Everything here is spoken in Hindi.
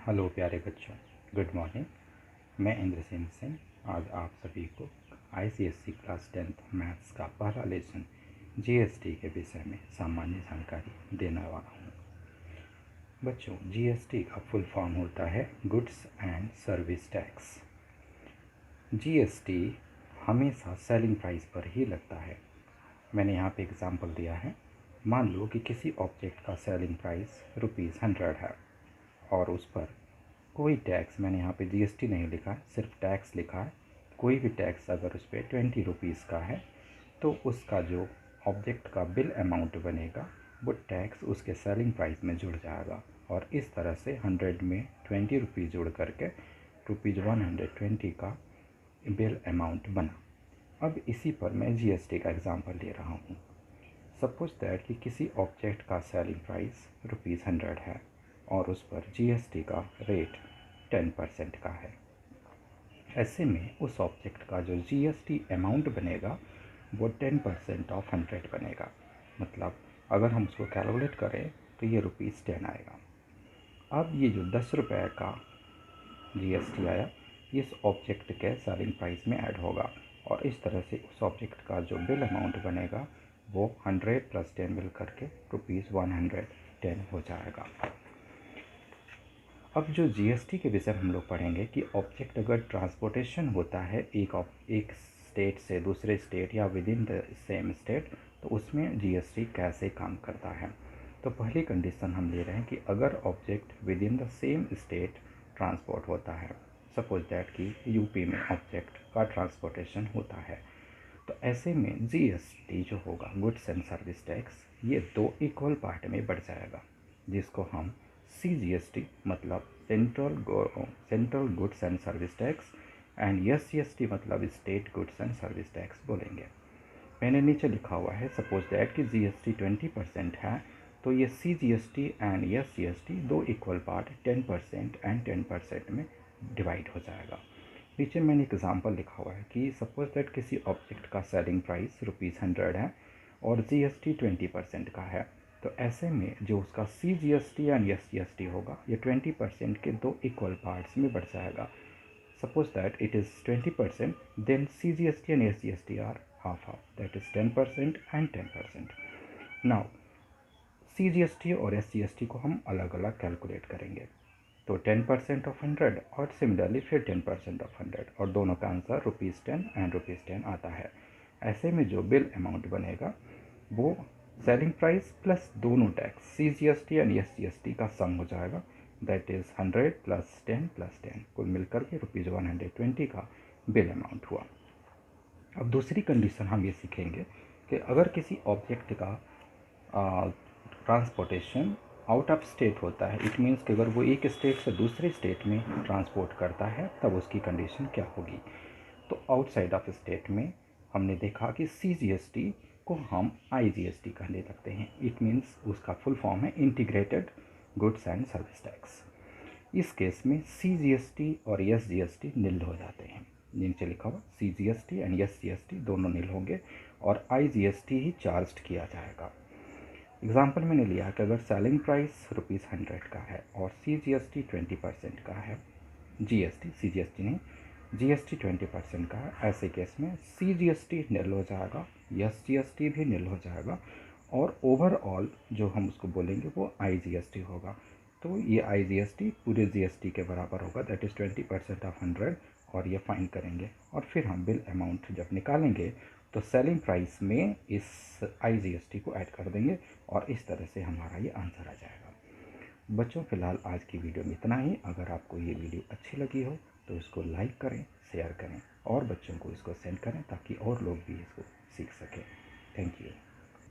हेलो प्यारे बच्चों, गुड मॉर्निंग। मैं इंद्रसेन सिंह आज आप सभी को आईसीएसई क्लास 10th मैथ्स का पहला लेसन जीएसटी के विषय में सामान्य जानकारी देने वाला हूँ। बच्चों, जीएसटी का फुल फॉर्म होता है goods and service tax. GST हमेशा सेलिंग प्राइस पर ही लगता है। मैंने यहाँ पे एग्जांपल दिया है। मान लो कि किसी ऑब्जेक्ट का सेलिंग प्राइस ₹100 है और उस पर कोई टैक्स, मैंने यहाँ पे जीएसटी नहीं लिखा है, सिर्फ टैक्स लिखा है। कोई भी टैक्स अगर उस पर ₹20 का है तो उसका जो ऑब्जेक्ट का बिल अमाउंट बनेगा वो टैक्स उसके सेलिंग प्राइस में जुड़ जाएगा और इस तरह से 100 में ₹20 जुड़ करके ₹120 का बिल अमाउंट बना। अब इसी पर मैं जीएसटी का एग्जांपल ले रहा हूँ। सपोज दैट कि किसी ऑब्जेक्ट का सेलिंग प्राइस ₹100 है और उस पर जीएसटी का रेट 10% का है। ऐसे में उस ऑब्जेक्ट का जो जीएसटी अमाउंट बनेगा वो 10% ऑफ 100 बनेगा। मतलब अगर हम उसको कैलकुलेट करें तो ये ₹10 आएगा। अब ये जो ₹10 का जीएसटी आया इस ऑब्जेक्ट के सेलिंग प्राइस में ऐड होगा और इस तरह से उस ऑब्जेक्ट का जो बिल अमाउंट बनेगा वो 100 + 10 मिल करके ₹110 हो जाएगा। अब जो जीएसटी के विषय हम लोग पढ़ेंगे कि ऑब्जेक्ट अगर ट्रांसपोर्टेशन होता है एक स्टेट से दूसरे स्टेट या with in the same state, तो उसमें जीएसटी कैसे काम करता है। तो पहली कंडीशन हम ले रहे हैं कि अगर object with in the same state transport होता है, सपोज दैट कि यूपी में ऑब्जेक्ट का ट्रांसपोर्टेशन होता है, तो ऐसे में जीएसटी जो होगा गुड्स एंड सर्विस टैक्स ये 2 इक्वल पार्ट में बढ़ जाएगा, जिसको हम CGST मतलब central goods and service tax and SGST मतलब state goods and service tax बोलेंगे। मैंने नीचे लिखा हुआ है सपोज दैट कि जीएसटी 20% है तो ये CGST and SGST 2 equal part 10% and 10% में डिवाइड हो जाएगा। नीचे मैंने एग्जांपल लिखा हुआ है कि सपोज दैट किसी ऑब्जेक्ट का सेलिंग प्राइस ₹100 है और जीएसटी 20% का है, तो ऐसे में जो उसका CGST एंड SGST होगा ये 20% के 2 इक्वल पार्ट्स में बढ़ जाएगा। Suppose that it is 20%, then CGST and SGST are half half, that is 10% and 10%। Now CGST और SGST को हम अलग अलग कैलकुलेट करेंगे, तो 10% ऑफ 100 और सिमिलरली फिर 10% ऑफ 100 और दोनों का आंसर ₹10 एंड ₹10 आता है। ऐसे में जो बिल अमाउंट बनेगा वो सेलिंग प्राइस प्लस दोनों टैक्स CGST एंड SGST का सम हो जाएगा, दैट इज़ 100 + 10 + 10 कुल मिलकर के ₹120 का बिल अमाउंट हुआ। अब दूसरी कंडीशन हम ये सीखेंगे कि अगर किसी ऑब्जेक्ट का ट्रांसपोर्टेशन आउट ऑफ स्टेट होता है, इट मीन्स कि अगर वो एक स्टेट से दूसरे स्टेट में ट्रांसपोर्ट करता है तब उसकी कंडीशन क्या होगी। तो आउटसाइड ऑफ स्टेट में हमने देखा कि CGST को हम IGST कहने लगते हैं। इट मीन्स उसका फुल फॉर्म है integrated goods and service tax. इस केस में CGST और SGST निल हो जाते हैं। नीचे लिखा हुआ CGST एंड SGST दोनों निल होंगे और IGST ही चार्ज किया जाएगा। एग्जाम्पल मैंने लिया कि अगर सेलिंग प्राइस ₹100 का है और CGST 20% का है, CGST नहीं, GST 20% का है, ऐसे केस में CGST निल हो जाएगा, SGST भी निल हो जाएगा और ओवरऑल जो हम उसको बोलेंगे वो IGST होगा। तो ये IGST पूरे GST के बराबर होगा, दैट इज़ 20% ऑफ 100 और ये फाइन करेंगे और फिर हम बिल अमाउंट जब निकालेंगे तो सेलिंग प्राइस में इस IGST को ऐड कर देंगे और इस तरह से हमारा ये आंसर आ जाएगा। बच्चों, फ़िलहाल आज की वीडियो में इतना ही। अगर आपको ये वीडियो अच्छी लगी हो तो इसको लाइक करें, शेयर करें और बच्चों को इसको सेंड करें ताकि और लोग भी इसको सीख सकें। Thank you.